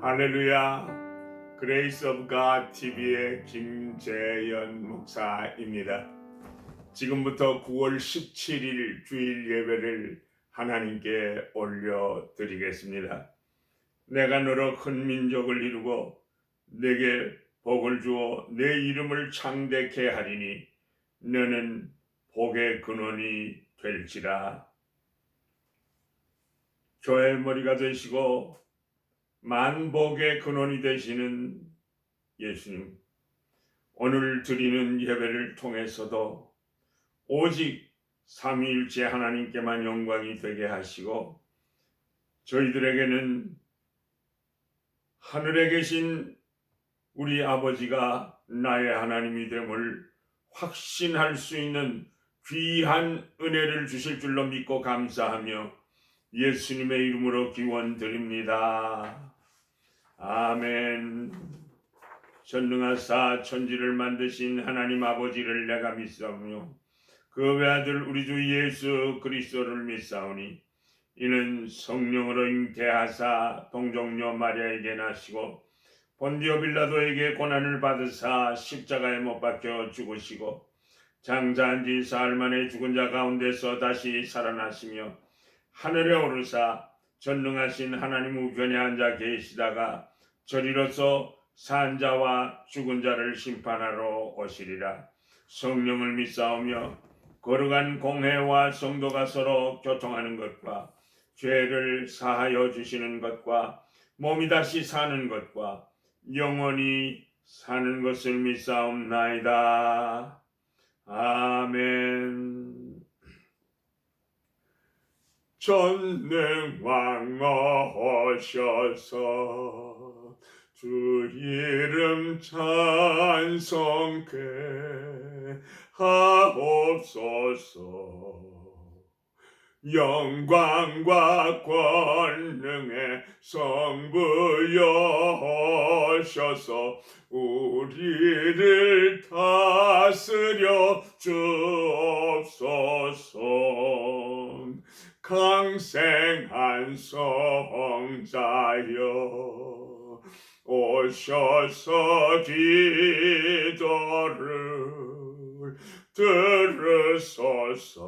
할렐루야. 그레이스 오브 갓 TV의 김재현 목사입니다. 지금부터 9월 17일 주일 예배를 하나님께 올려드리겠습니다. 내가 너로 큰 민족을 이루고 내게 복을 주어 내 이름을 창대케 하리니 너는 복의 근원이 될지라. 교회의 머리가 되시고 만복의 근원이 되시는 예수님, 오늘 드리는 예배를 통해서도 오직 삼위일체 하나님께만 영광이 되게 하시고 저희들에게는 하늘에 계신 우리 아버지가 나의 하나님이 됨을 확신할 수 있는 귀한 은혜를 주실 줄로 믿고 감사하며 예수님의 이름으로 기원드립니다. 아멘. 전능하사 천지를 만드신 하나님 아버지를 내가 믿사오며 그 외아들 우리 주 예수 그리스도를 믿사오니 이는 성령으로 잉태하사 동정녀 마리아에게 나시고 본디오 빌라도에게 고난을 받으사 십자가에 못 박혀 죽으시고 장사한 지 사흘 만에 죽은 자 가운데서 다시 살아나시며 하늘에 오르사 전능하신 하나님 우편에 앉아 계시다가 저리로서 산 자와 죽은 자를 심판하러 오시리라. 성령을 믿사오며 거룩한 공회와 성도가 서로 교통하는 것과 죄를 사하여 주시는 것과 몸이 다시 사는 것과 영원히 사는 것을 믿사옵나이다. 아멘. 전능왕 오셔서 주 이름 찬송케 하옵소서. 영광과 권능의 성부여셔서 우리를 다스려 주옵소서. 강생한 성자여 오셔서 기도를 들으소서.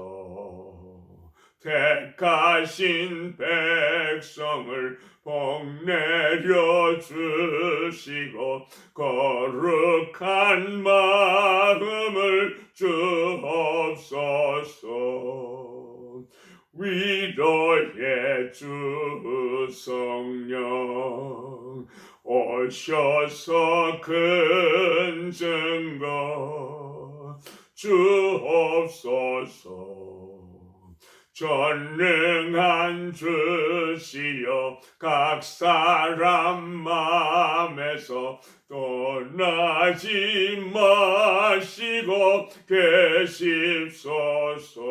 택하신 백성을 복내려 주시고 거룩한 마음을 주옵소서. 위로의 주 성령 오셔서 큰 증거 주옵소서. 전능한 주시여 각 사람 마음에서 떠나지 마시고 계십소서.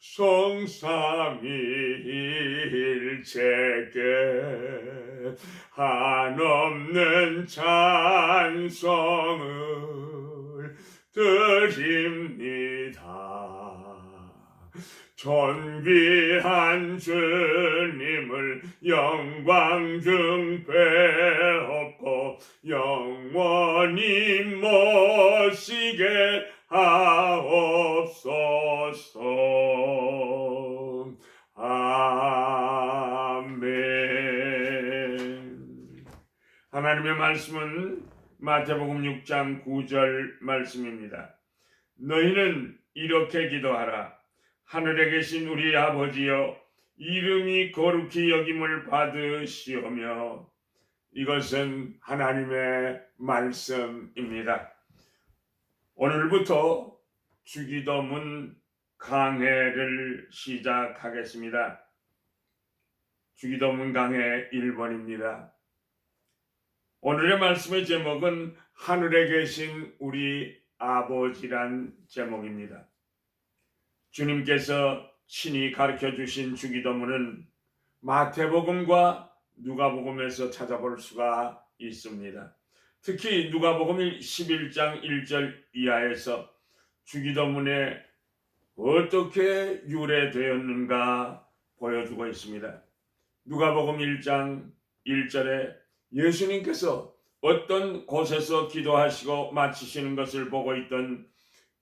성삼위일체께 한없는 찬송을 드립니다. 존귀한 주님을 영광 중 배웠고 영원히 모시게 하옵소서. 아멘. 하나님의 말씀은 마태복음 6장 9절 말씀입니다. 너희는 이렇게 기도하라. 하늘에 계신 우리 아버지여, 이름이 거룩히 여김을 받으시오며. 이것은 하나님의 말씀입니다. 오늘부터 주기도문 강해를 시작하겠습니다. 주기도문 강해 1번입니다. 오늘의 말씀의 제목은 하늘에 계신 우리 아버지란 제목입니다. 주님께서 친히 가르쳐 주신 주기도문은 마태복음과 누가복음에서 찾아볼 수가 있습니다. 특히 누가복음 11장 1절 이하에서 주기도문에 어떻게 유래되었는가 보여주고 있습니다. 누가복음 1장 1절에 예수님께서 어떤 곳에서 기도하시고 마치시는 것을 보고 있던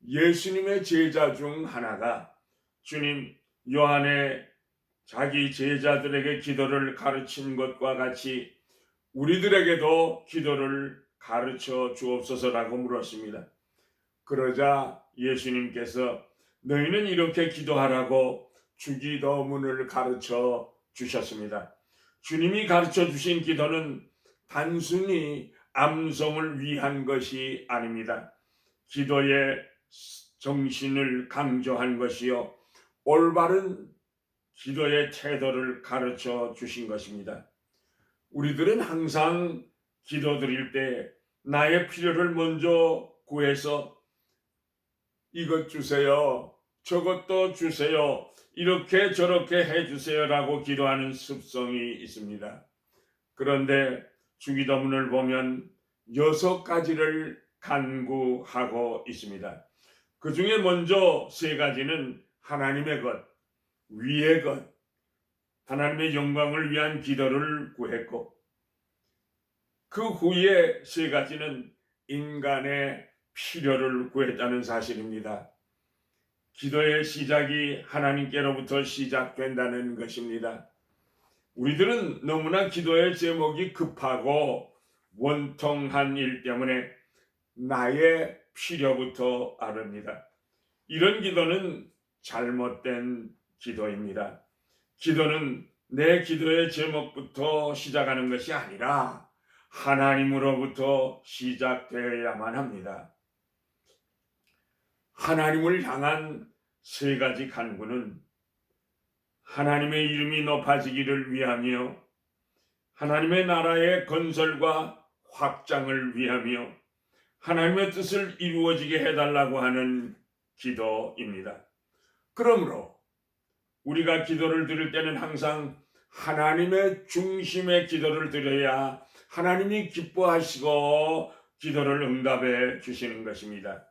예수님의 제자 중 하나가 주님 요한의 자기 제자들에게 기도를 가르친 것과 같이 우리들에게도 기도를 가르쳐 주옵소서라고 물었습니다. 그러자 예수님께서 너희는 이렇게 기도하라고 주기도문을 가르쳐 주셨습니다. 주님이 가르쳐 주신 기도는 단순히 암송을 위한 것이 아닙니다. 기도의 정신을 강조한 것이요, 올바른 기도의 태도를 가르쳐 주신 것입니다. 우리들은 항상 기도드릴 때 나의 필요를 먼저 구해서 이것 주세요, 저것도 주세요, 이렇게 저렇게 해주세요라고 기도하는 습성이 있습니다. 그런데 주기도문을 보면 6가지를 간구하고 있습니다. 그 중에 먼저 3가지는 하나님의 것, 위의 것, 하나님의 영광을 위한 기도를 구했고, 그 후에 3가지는 인간의 필요를 구했다는 사실입니다. 기도의 시작이 하나님께로부터 시작된다는 것입니다. 우리들은 너무나 기도의 제목이 급하고 원통한 일 때문에 나의 필요부터 아릅니다. 이런 기도는 잘못된 기도입니다. 기도는 내 기도의 제목부터 시작하는 것이 아니라 하나님으로부터 시작되어야만 합니다. 하나님을 향한 3가지 간구는 하나님의 이름이 높아지기를 위하며, 하나님의 나라의 건설과 확장을 위하며, 하나님의 뜻을 이루어지게 해달라고 하는 기도입니다. 그러므로 우리가 기도를 드릴 때는 항상 하나님의 중심의 기도를 드려야 하나님이 기뻐하시고 기도를 응답해 주시는 것입니다.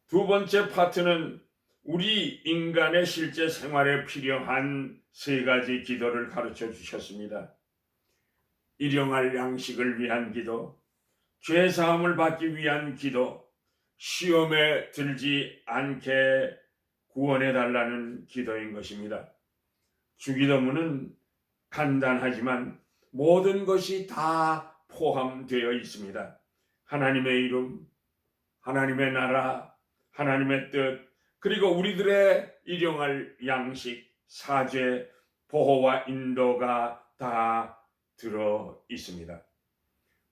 2번째 파트는 우리 인간의 실제 생활에 필요한 3가지 기도를 가르쳐 주셨습니다. 일용할 양식을 위한 기도, 죄 사함을 받기 위한 기도, 시험에 들지 않게 구원해 달라는 기도인 것입니다. 주기도문은 간단하지만 모든 것이 다 포함되어 있습니다. 하나님의 이름, 하나님의 나라, 하나님의 뜻, 그리고 우리들의 일용할 양식, 사죄, 보호와 인도가 다 들어 있습니다.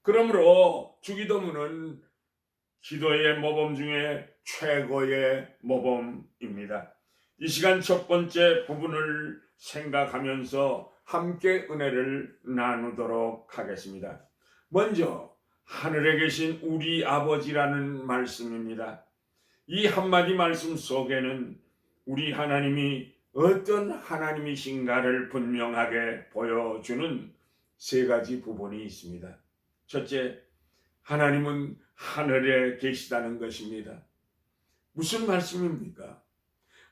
그러므로 주기도문은 기도의 모범 중에 최고의 모범입니다. 이 시간 1번째 부분을 생각하면서 함께 은혜를 나누도록 하겠습니다. 먼저 하늘에 계신 우리 아버지라는 말씀입니다. 이 한마디 말씀 속에는 우리 하나님이 어떤 하나님이신가를 분명하게 보여주는 3가지 부분이 있습니다. 첫째, 하나님은 하늘에 계시다는 것입니다. 무슨 말씀입니까?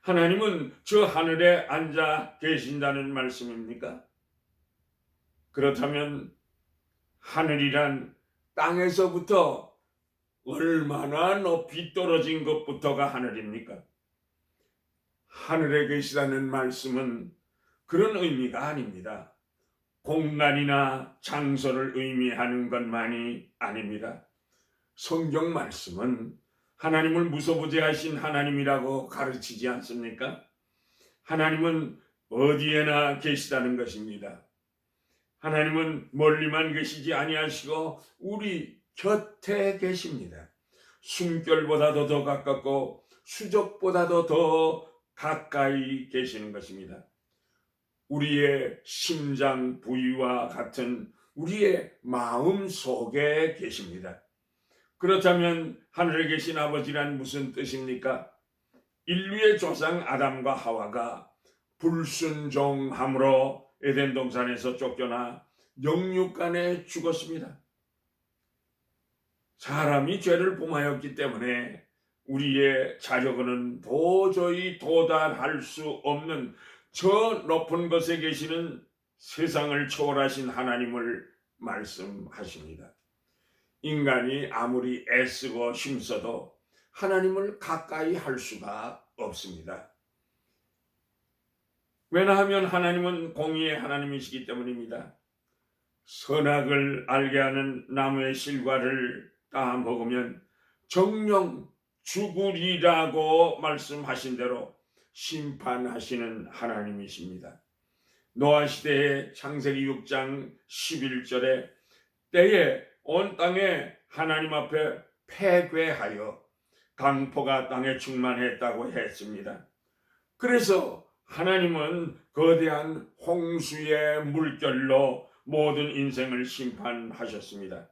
하나님은 저 하늘에 앉아 계신다는 말씀입니까? 그렇다면 하늘이란 땅에서부터 얼마나 높이 떨어진 것부터가 하늘입니까? 하늘에 계시다는 말씀은 그런 의미가 아닙니다. 공간이나 장소를 의미하는 것만이 아닙니다. 성경 말씀은 하나님을 무소부재하신 하나님이라고 가르치지 않습니까? 하나님은 어디에나 계시다는 것입니다. 하나님은 멀리만 계시지 아니하시고 우리 곁에 계십니다. 숨결보다도 더 가깝고 수족보다도 더 가까이 계시는 것입니다. 우리의 심장 부위와 같은 우리의 마음 속에 계십니다. 그렇다면 하늘에 계신 아버지란 무슨 뜻입니까? 인류의 조상 아담과 하와가 불순종함으로 에덴 동산에서 쫓겨나 영육간에 죽었습니다. 사람이 죄를 범하였기 때문에 우리의 자력은 도저히 도달할 수 없는 저 높은 곳에 계시는 세상을 초월하신 하나님을 말씀하십니다. 인간이 아무리 애쓰고 힘써도 하나님을 가까이 할 수가 없습니다. 왜냐하면 하나님은 공의의 하나님이시기 때문입니다. 선악을 알게 하는 나무의 실과를 따 먹으면 정령 죽으리라고 말씀하신 대로 심판하시는 하나님이십니다. 노아 시대의 창세기 6장 11절에 때에 온 땅에 하나님 앞에 패괴하여 강포가 땅에 충만했다고 했습니다. 그래서 하나님은 거대한 홍수의 물결로 모든 인생을 심판하셨습니다.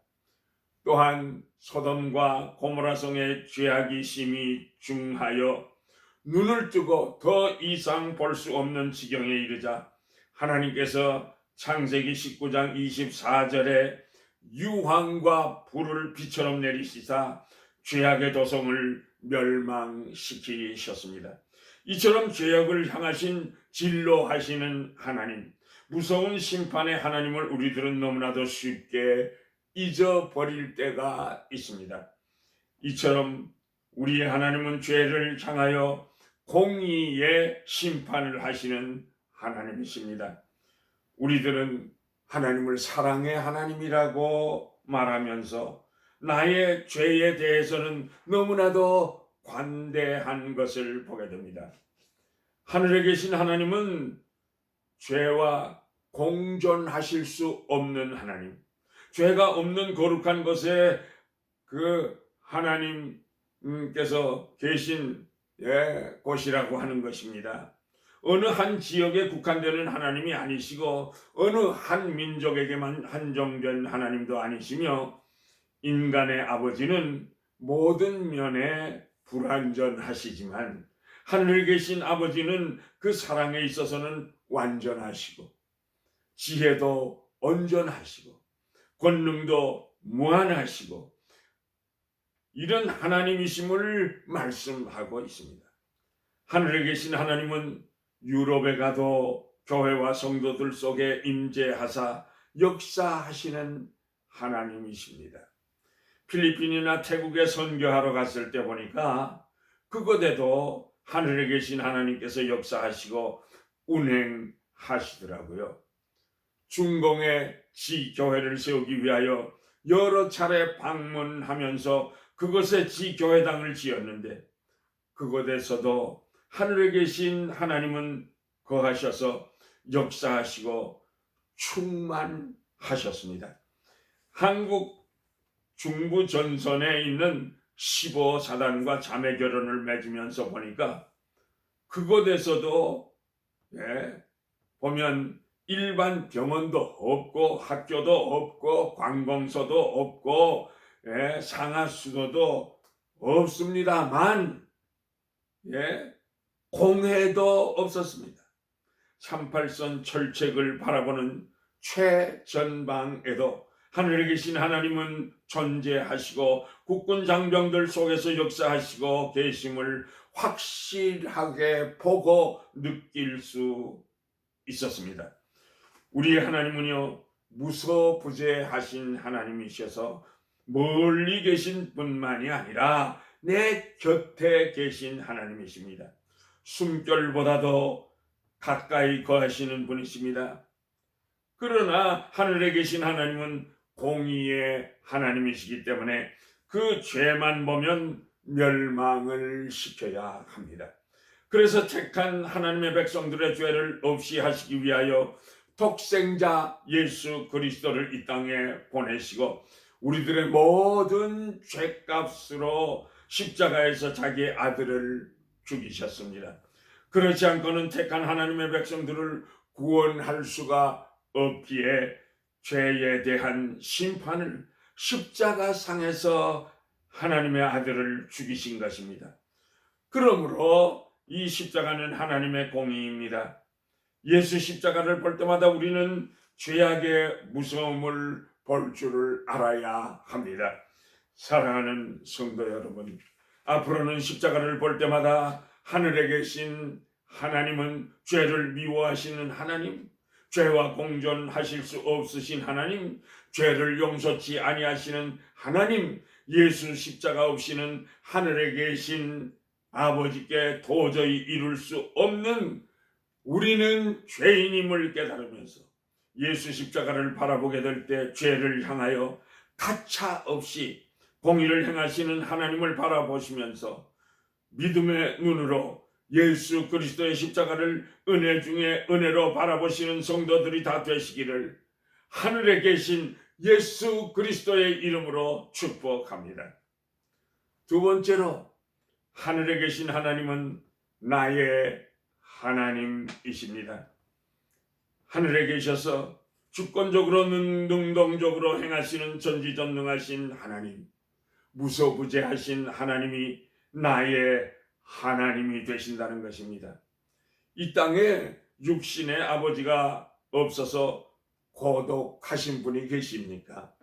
또한 소돔과 고모라성의 죄악이 심히 중하여 눈을 뜨고 더 이상 볼 수 없는 지경에 이르자 하나님께서 창세기 19장 24절에 유황과 불을 비처럼 내리시사 죄악의 도성을 멸망시키셨습니다. 이처럼 죄악을 향하신 진노하시는 하나님, 무서운 심판의 하나님을 우리들은 너무나도 쉽게 잊어버릴 때가 있습니다. 이처럼 우리의 하나님은 죄를 향하여 공의의 심판을 하시는 하나님이십니다. 우리들은 하나님을 사랑의 하나님이라고 말하면서 나의 죄에 대해서는 너무나도 관대한 것을 보게 됩니다. 하늘에 계신 하나님은 죄와 공존하실 수 없는 하나님, 죄가 없는 거룩한 것에 그 하나님께서 계신 곳이라고 하는 것입니다. 어느 한 지역에 국한되는 하나님이 아니시고 어느 한 민족에게만 한정된 하나님도 아니시며 인간의 아버지는 모든 면에 불완전하시지만 하늘에 계신 아버지는 그 사랑에 있어서는 완전하시고 지혜도 온전하시고 권능도 무한하시고 이런 하나님이심을 말씀하고 있습니다. 하늘에 계신 하나님은 유럽에 가도 교회와 성도들 속에 임재하사 역사하시는 하나님이십니다. 필리핀이나 태국에 선교하러 갔을 때 보니까 그곳에도 하늘에 계신 하나님께서 역사하시고 운행하시더라고요. 중공에 지교회를 세우기 위하여 여러 차례 방문하면서 그곳에 지교회당을 지었는데 그곳에서도 하늘에 계신 하나님은 거하셔서 역사하시고 충만하셨습니다. 한국 중부 전선에 있는 15사단과 자매 결혼을 맺으면서 보니까 그곳에서도 보면 일반 병원도 없고 학교도 없고 관공서도 없고 상하수도도 없습니다만 공회도 없었습니다. 38선 철책을 바라보는 최전방에도 하늘에 계신 하나님은 존재하시고 국군 장병들 속에서 역사하시고 계심을 확실하게 보고 느낄 수 있었습니다. 우리의 하나님은요 무소부재하신 하나님이셔서 멀리 계신 분만이 아니라 내 곁에 계신 하나님이십니다. 숨결보다도 가까이 거하시는 분이십니다. 그러나 하늘에 계신 하나님은 공의의 하나님이시기 때문에 그 죄만 보면 멸망을 시켜야 합니다. 그래서 택한 하나님의 백성들의 죄를 없이 하시기 위하여 독생자 예수 그리스도를 이 땅에 보내시고 우리들의 모든 죄값으로 십자가에서 자기의 아들을 죽이셨습니다. 그렇지 않고는 택한 하나님의 백성들을 구원할 수가 없기에 죄에 대한 심판을 십자가상에서 하나님의 아들을 죽이신 것입니다. 그러므로 이 십자가는 하나님의 공의입니다. 예수 십자가를 볼 때마다 우리는 죄악의 무서움을 볼 줄을 알아야 합니다. 사랑하는 성도 여러분, 앞으로는 십자가를 볼 때마다 하늘에 계신 하나님은 죄를 미워하시는 하나님, 죄와 공존하실 수 없으신 하나님, 죄를 용서치 아니하시는 하나님, 예수 십자가 없이는 하늘에 계신 아버지께 도저히 이룰 수 없는 우리는 죄인임을 깨달으면서 예수 십자가를 바라보게 될 때 죄를 향하여 가차 없이 공의를 행하시는 하나님을 바라보시면서 믿음의 눈으로 예수 그리스도의 십자가를 은혜 중에 은혜로 바라보시는 성도들이 다 되시기를 하늘에 계신 예수 그리스도의 이름으로 축복합니다. 두 번째로, 하늘에 계신 하나님은 나의 하나님이십니다. 하늘에 계셔서 주권적으로 능동적으로 행하시는 전지전능하신 하나님, 무소부재하신 하나님이 나의 하나님이 되신다는 것입니다. 이 땅에 육신의 아버지가 없어서 고독하신 분이 계십니까?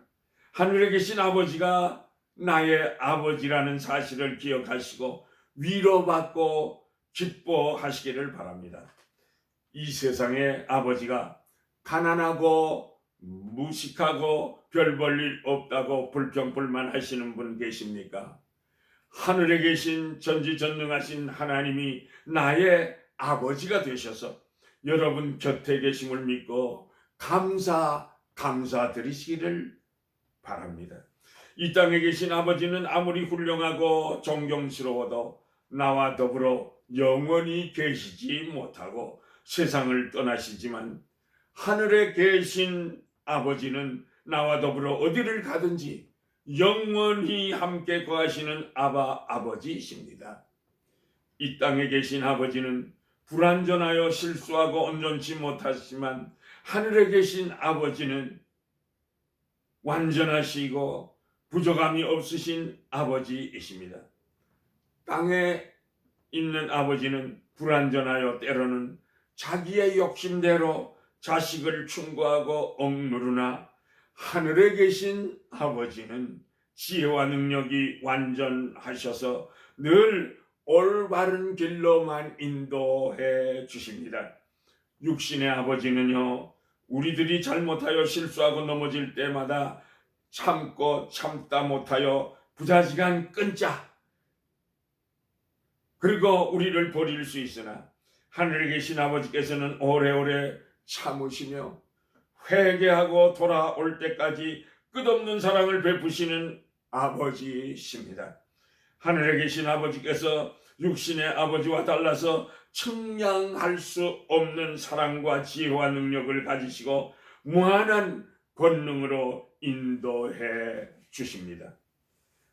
하늘에 계신 아버지가 나의 아버지라는 사실을 기억하시고 위로받고 기뻐하시기를 바랍니다. 이 세상의 아버지가 가난하고 무식하고 별 볼 일 없다고 불평불만 하시는 분 계십니까? 하늘에 계신 전지전능하신 하나님이 나의 아버지가 되셔서 여러분 곁에 계심을 믿고 감사드리시기를 바랍니다. 이 땅에 계신 아버지는 아무리 훌륭하고 존경스러워도 나와 더불어 영원히 계시지 못하고 세상을 떠나시지만, 하늘에 계신 아버지는 나와 더불어 어디를 가든지 영원히 함께 거하시는 아버지이십니다. 이 땅에 계신 아버지는 불완전하여 실수하고 온전치 못하지만, 하늘에 계신 아버지는 완전하시고 부족함이 없으신 아버지이십니다. 땅에 있는 아버지는 불완전하여 때로는 자기의 욕심대로 자식을 충고하고 억누르나, 하늘에 계신 아버지는 지혜와 능력이 완전하셔서 늘 올바른 길로만 인도해 주십니다. 육신의 아버지는요, 우리들이 잘못하여 실수하고 넘어질 때마다 참고 참다 못하여 부자지간 끊자, 그리고 우리를 버릴 수 있으나, 하늘에 계신 아버지께서는 오래오래 참으시며 회개하고 돌아올 때까지 끝없는 사랑을 베푸시는 아버지이십니다. 하늘에 계신 아버지께서 육신의 아버지와 달라서 측량할 수 없는 사랑과 지혜와 능력을 가지시고 무한한 권능으로 인도해 주십니다.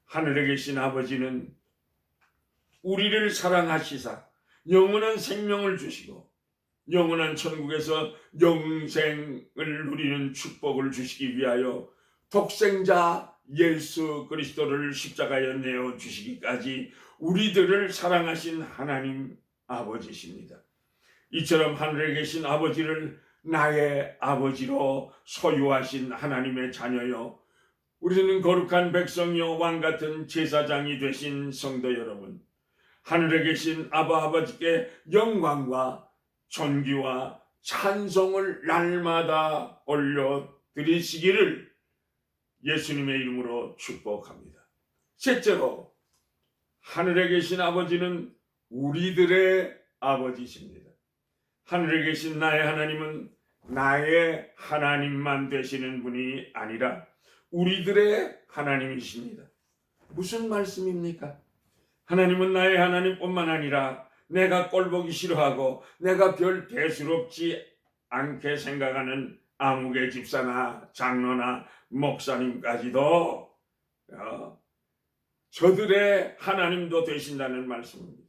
하늘에 계신 아버지는 우리를 사랑하시사 영원한 생명을 주시고 영원한 천국에서 영생을 누리는 축복을 주시기 위하여 독생자 예수 그리스도를 십자가에 내어 주시기까지 우리들을 사랑하신 하나님 아버지십니다. 이처럼 하늘에 계신 아버지를 나의 아버지로 소유하신 하나님의 자녀여, 우리는 거룩한 백성이요 왕같은 제사장이 되신 성도 여러분, 하늘에 계신 아버지께 영광과 존귀와 찬송을 날마다 올려드리시기를 예수님의 이름으로 축복합니다. 셋째로, 하늘에 계신 아버지는 우리들의 아버지십니다. 하늘에 계신 나의 하나님은 나의 하나님만 되시는 분이 아니라 우리들의 하나님이십니다. 무슨 말씀입니까? 하나님은 나의 하나님뿐만 아니라 내가 꼴보기 싫어하고 내가 별 대수롭지 않게 생각하는 아무개 집사나 장로나 목사님까지도 저들의 하나님도 되신다는 말씀입니다.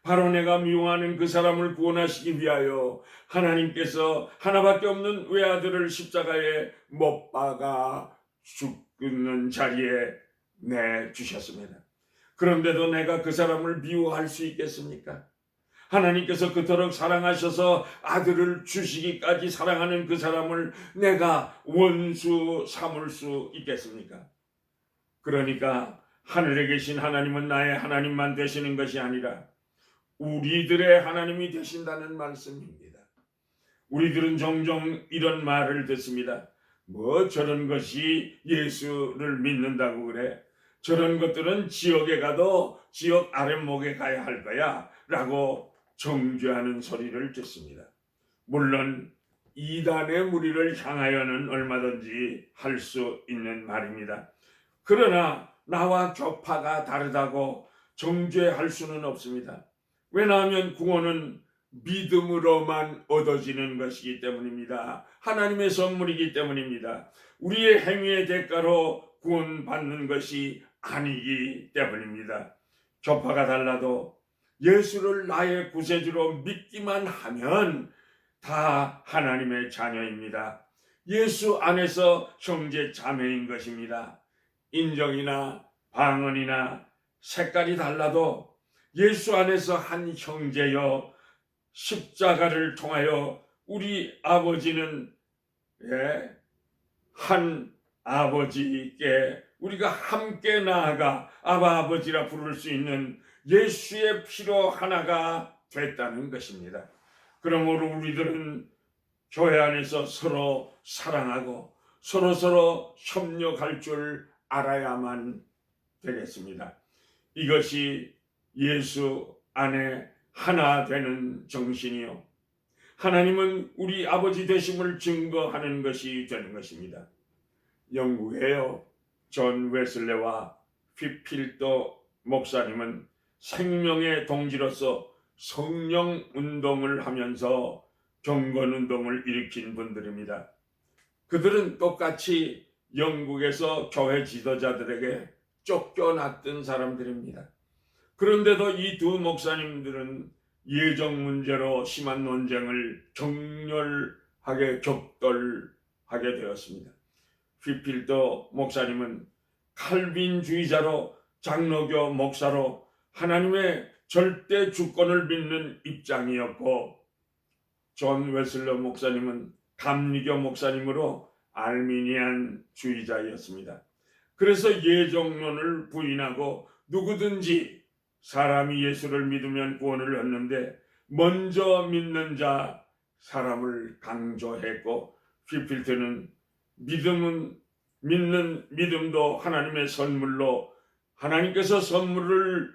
바로 내가 미워하는 그 사람을 구원하시기 위하여 하나님께서 하나밖에 없는 외아들을 십자가에 못 박아 죽는 자리에 내주셨습니다. 그런데도 내가 그 사람을 미워할 수 있겠습니까? 하나님께서 그토록 사랑하셔서 아들을 주시기까지 사랑하는 그 사람을 내가 원수 삼을 수 있겠습니까? 그러니까 하늘에 계신 하나님은 나의 하나님만 되시는 것이 아니라 우리들의 하나님이 되신다는 말씀입니다. 우리들은 종종 이런 말을 듣습니다. 뭐 저런 것이 예수를 믿는다고 그래? 저런 것들은 지옥에 가도 지옥 아랫목에 가야 할 거야 라고 정죄하는 소리를 듣습니다. 물론 이단의 무리를 향하여는 얼마든지 할 수 있는 말입니다. 그러나 나와 교파가 다르다고 정죄할 수는 없습니다. 왜냐하면 구원은 믿음으로만 얻어지는 것이기 때문입니다. 하나님의 선물이기 때문입니다. 우리의 행위의 대가로 구원받는 것이 아니기 때문입니다. 교파가 달라도 예수를 나의 구세주로 믿기만 하면 다 하나님의 자녀입니다. 예수 안에서 형제 자매인 것입니다. 인종이나 방언이나 색깔이 달라도 예수 안에서 한 형제여 십자가를 통하여 우리 아버지는 한 아버지께 우리가 함께 나아가 아바 아버지라 부를 수 있는 예수의 피로 하나가 됐다는 것입니다. 그러므로 우리들은 교회 안에서 서로 사랑하고 서로 협력할 줄 알아야만 되겠습니다. 이것이 예수 안에 하나 되는 정신이요, 하나님은 우리 아버지 되심을 증거하는 것이 되는 것입니다. 영국에요, 존 웨슬레와 휘필더 목사님은 생명의 동지로서 성령 운동을 하면서 경건 운동을 일으킨 분들입니다. 그들은 똑같이 영국에서 교회 지도자들에게 쫓겨났던 사람들입니다. 그런데도 이 두 목사님들은 예정 문제로 심한 논쟁을 격렬하게 격돌하게 되었습니다. 휘필더 목사님은 칼빈주의자로 장로교 목사로 하나님의 절대 주권을 믿는 입장이었고, 존 웨슬러 목사님은 감리교 목사님으로 알미니안 주의자였습니다. 그래서 예정론을 부인하고 누구든지 사람이 예수를 믿으면 구원을 얻는데 먼저 믿는 자 사람을 강조했고, 휘필드는 믿는 믿음도 하나님의 선물로 하나님께서 선물을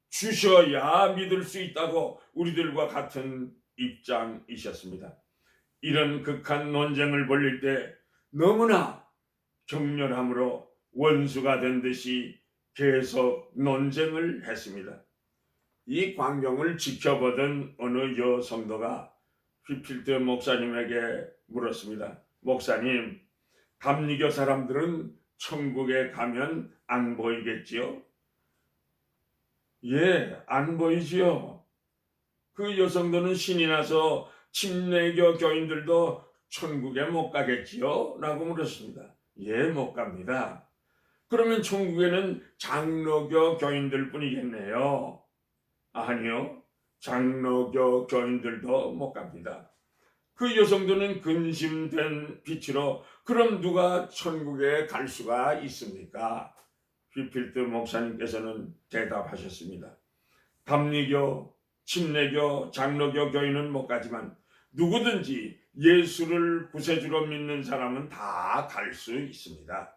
주셔야 믿을 수 있다고 우리들과 같은 입장이셨습니다. 이런 극한 논쟁을 벌일 때 너무나 격렬함으로 원수가 된 듯이 계속 논쟁을 했습니다. 이 광경을 지켜보던 어느 여성도가 휘필드 목사님에게 물었습니다. 목사님, 감리교 사람들은 천국에 가면 안 보이겠지요? 예, 안 보이지요. 그 여성도는 신이 나서 침례교 교인들도 천국에 못 가겠지요? 라고 물었습니다. 예, 못 갑니다. 그러면 천국에는 장로교 교인들 뿐이겠네요. 아니요, 장로교 교인들도 못 갑니다. 그 여성도는 근심된 빛으로 그럼 누가 천국에 갈 수가 있습니까? 휘필드 목사님께서는 대답하셨습니다. 감리교, 침례교, 장로교 교인은 못 가지만 누구든지 예수를 구세주로 믿는 사람은 다 갈 수 있습니다.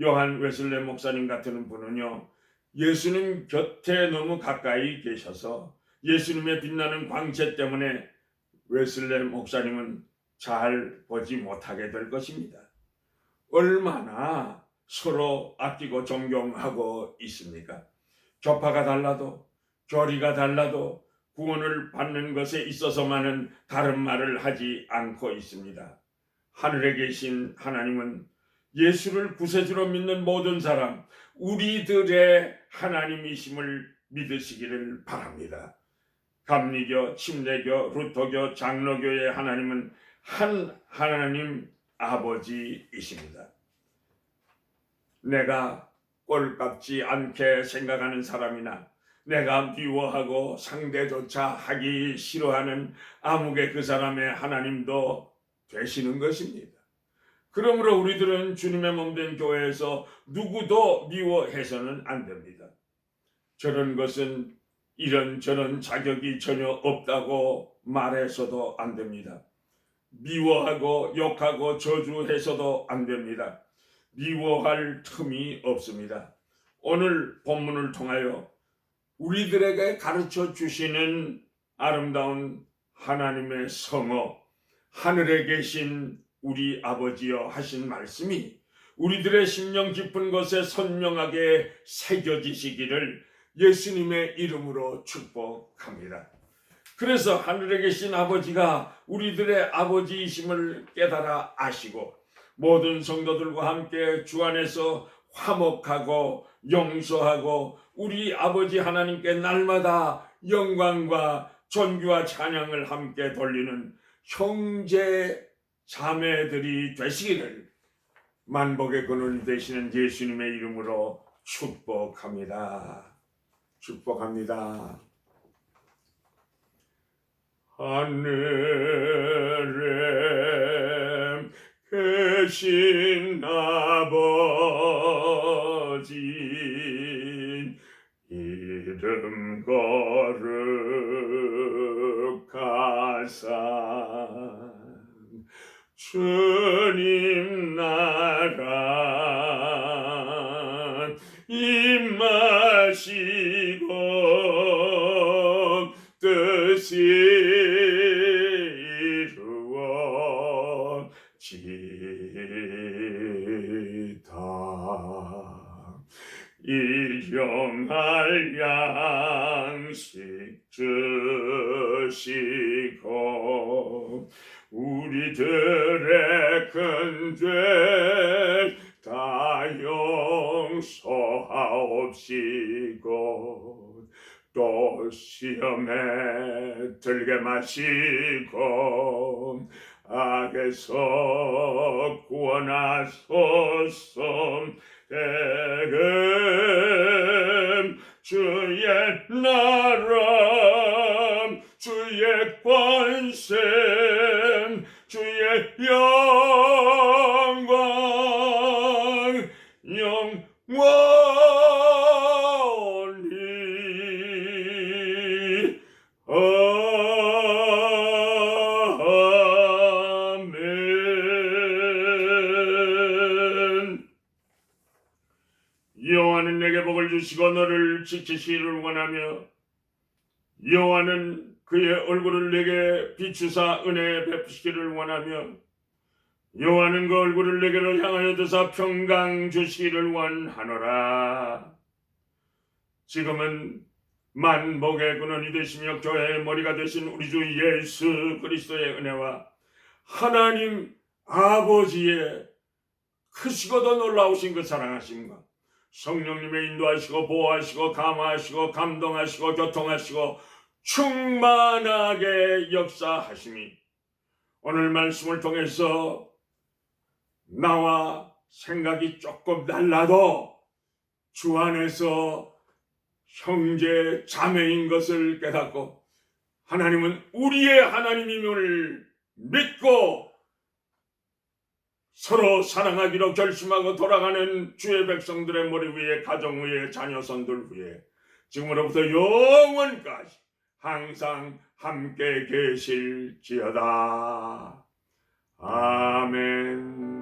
요한 웨슬레 목사님 같은 분은요, 예수님 곁에 너무 가까이 계셔서 예수님의 빛나는 광채 때문에 웨슬레 목사님은 잘 보지 못하게 될 것입니다. 얼마나 서로 아끼고 존경하고 있습니까? 교파가 달라도 교리가 달라도 구원을 받는 것에 있어서만은 다른 말을 하지 않고 있습니다. 하늘에 계신 하나님은 예수를 구세주로 믿는 모든 사람, 우리들의 하나님이심을 믿으시기를 바랍니다. 감리교, 침례교, 루터교, 장로교의 하나님은 한 하나님 아버지이십니다. 내가 꼴값지 않게 생각하는 사람이나 내가 미워하고 상대조차 하기 싫어하는 아무개 그 사람의 하나님도 되시는 것입니다. 그러므로 우리들은 주님의 몸된 교회에서 누구도 미워해서는 안 됩니다. 저런 것은 이런저런 자격이 전혀 없다고 말해서도 안 됩니다. 미워하고 욕하고 저주해서도 안 됩니다. 미워할 틈이 없습니다. 오늘 본문을 통하여 우리들에게 가르쳐 주시는 아름다운 하나님의 성어, 하늘에 계신 우리 아버지여 하신 말씀이 우리들의 심령 깊은 곳에 선명하게 새겨지시기를 예수님의 이름으로 축복합니다. 그래서 하늘에 계신 아버지가 우리들의 아버지이심을 깨달아 아시고 모든 성도들과 함께 주 안에서 화목하고 용서하고 우리 아버지 하나님께 날마다 영광과 존귀와 찬양을 함께 돌리는 형제 자매들이 되시기를 만복의 근원이 되시는 예수님의 이름으로 축복합니다. 축복합니다. 하늘에 계신 아버지 이름 거룩하사 주님 나라 임하시고 뜻이 이루어지다. 일용할 양식 주시고 우리들의 큰 죄 다 용서하옵시고 또 시험에 들게 마시고 악에서 구원하소서. 대금 주의 나라 주의 권세 주의 영광 영원히 아멘. 여호와는 내게 복을 주시고 너를 지키시기를 원하며 여호와는 그의 얼굴을 내게 비추사 은혜 베푸시기를 원하며 여호와는 그 얼굴을 내게로 향하여 드사 평강 주시기를 원하노라. 지금은 만복의 근원이 되시며 교회의 머리가 되신 우리 주 예수 그리스도의 은혜와 하나님 아버지의 크시고도 놀라우신 그 사랑하심과 성령님의 인도하시고 보호하시고 감화하시고 감동하시고 교통하시고 충만하게 역사하심이 오늘 말씀을 통해서 나와 생각이 조금 달라도 주 안에서 형제 자매인 것을 깨닫고 하나님은 우리의 하나님임을 믿고 서로 사랑하기로 결심하고 돌아가는 주의 백성들의 머리 위에 가정 위에 자녀선들 위에 지금으로부터 영원까지 항상 함께 계실지어다. 아멘.